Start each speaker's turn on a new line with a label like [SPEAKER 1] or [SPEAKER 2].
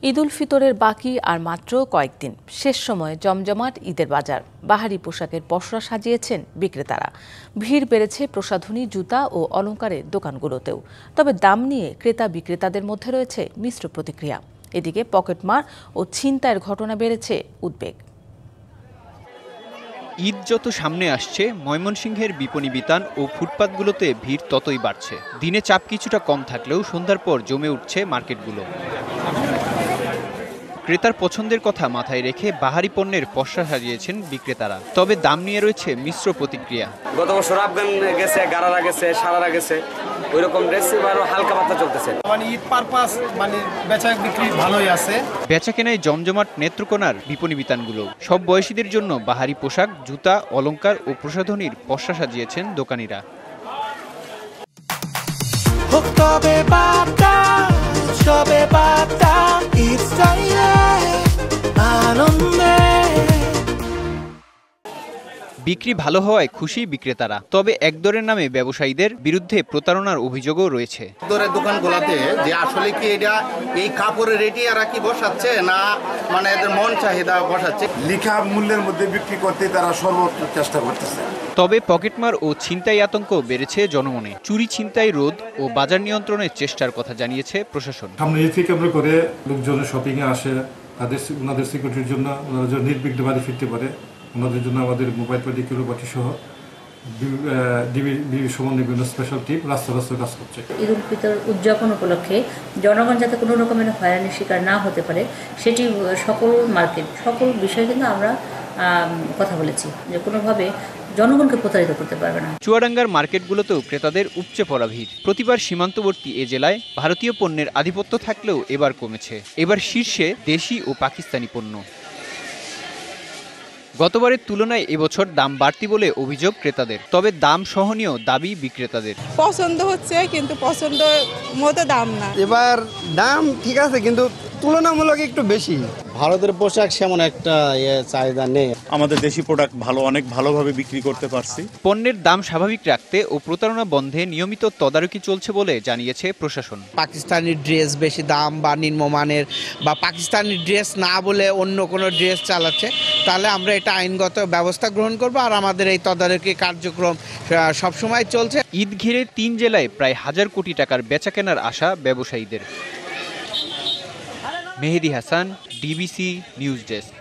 [SPEAKER 1] ঈদ উল ফিতরের বাকি আর মাত্র কয়েকদিন। শেষ সময়ে জমজমাট ঈদের বাজার। বাহারি পোশাকের পসরা সাজিয়েছেন বিক্রেতারা। ভিড় বেড়েছে প্রসাধনী, জুতা ও অলংকারের দোকানগুলোতেও। তবে দাম নিয়ে ক্রেতা বিক্রেতাদের মধ্যে রয়েছে মিশ্র প্রতিক্রিয়া। এদিকে পকেটমার ও ছিনতাইয়ের ঘটনা বেড়েছে উদ্বেগ।
[SPEAKER 2] ঈদ যত সামনে আসছে, ময়মনসিংহের বিপণী বিতান ও ফুটপাতগুলোতে ভিড় ততই বাড়ছে। দিনে চাপ কিছুটা কম থাকলেও সন্ধ্যার পর জমে উঠছে মার্কেটগুলো। ক্রেতার পছন্দের কথা মাথায় রেখে বাহারি পণ্যের পসরা সাজিয়েছেন বিক্রেতারা। তবে দাম নিয়ে রয়েছে মিশ্র প্রতিক্রিয়া।
[SPEAKER 3] গত বছর আফগান গেছে, গারারা গেছে, সারারা গেছে, ওইরকম ড্রেস আরো হালকা পাতলা চলতেছে।
[SPEAKER 4] ঈদ পারপাস বেচা বিক্রি ভালোই আছে।
[SPEAKER 2] বেচা কেনায় জমজমাট নেত্রকোনার বিপণী বিতানগুলো। সব বয়সীদের জন্য বাহারি পোশাক, জুতা, অলংকার ও প্রসাধনীর পসরা সাজিয়েছেন দোকানিরা। বিক্রি ভালো হওয়ায় খুশি বিক্রেতারা। তবে একদরের নামে ব্যবসায়ীদের বিরুদ্ধে প্রতারণার অভিযোগও রয়েছে।
[SPEAKER 5] একদরের দোকানগুলোতে যে আসলে কি এটা এই কাপড়ের রেটে এরা কি বসাচ্ছে না এদের মন চাহিদা বসাচ্ছে।
[SPEAKER 6] লিখা মূল্যের মধ্যে বিক্রি করতে তারা সর্বোচ্চ চেষ্টা করতেছে।
[SPEAKER 2] তবে পকেটমার ও ছিনতাই আতঙ্ক বেড়েছে জনমনে। চুরি, ছিনতাই রোধ ও বাজার নিয়ন্ত্রণের চেষ্টার কথা জানিয়েছে প্রশাসন।
[SPEAKER 7] সামনে ঈদ থেকে কেন্দ্র করে লোকজন শপিং এ আসে, ওনাদের সিকিউরিটির জন্য, ওনারা যেন নির্বিঘ্নে বাড়ি ফিরতে পারে, ওনাদের জন্য আমাদের মোবাইল পার্টি সহ বিভিন্ন স্পেশাল টিম রাস্তা কাজ করছে।
[SPEAKER 8] ঈদ উল ফিতর উদযাপন উপলক্ষে জনগণ যাতে কোনো রকমের হয়রানির শিকার না হতে পারে, সেটি সকল বিষয়ে কিন্তু আমরা কথা বলেছি যে কোনোভাবে জনগণকে প্রতারিত করতে পারবে না।
[SPEAKER 2] চুয়াডাঙ্গার মার্কেটগুলোতেও ক্রেতাদের উপচে পড়া ভিড়। প্রতিবার সীমান্তবর্তী এ জেলায় ভারতীয় পণ্যের আধিপত্য থাকলেও এবার কমেছে। এবার শীর্ষে দেশি ও পাকিস্তানি পণ্য। গতবারের তুলনায় এবছর দাম বাড়তি বলে অভিযোগ ক্রেতাদের। তবে দাম সহনীয় দাবি বিক্রেতাদের।
[SPEAKER 9] পছন্দ হচ্ছে কিন্তু পছন্দ মতো দাম না।
[SPEAKER 10] এবার দাম ঠিক আছে কিন্তু তুলনামূলক একটু বেশি।
[SPEAKER 11] ভারতের পোশাক সেমন একটা চাহিদা নেই।
[SPEAKER 12] আমাদের দেশি প্রোডাক্ট অনেক ভালোভাবে বিক্রি করতে পারছি।
[SPEAKER 2] পণ্যের দাম স্বাভাবিক রাখতে ও প্রতারণা বন্ধে নিয়মিত তদারকি চলছে বলে জানিয়েছে প্রশাসন।
[SPEAKER 13] পাকিস্তানি ড্রেস বেশি দাম বা নিম্নমানের বা পাকিস্তানি ড্রেস না বলে অন্য কোনো ড্রেস চালাচ্ছে, তাহলে আমরা এটা আইনগত ব্যবস্থা গ্রহণ করব। আর আমাদের এই তদারকি কার্যক্রম সবসময় চলছে।
[SPEAKER 2] ঈদ ঘিরে 3 জেলায় প্রায় 1000 কোটি টাকার বেচাকেনার আশা ব্যবসায়ীদের। Mehedi Hasan, DBC news desk.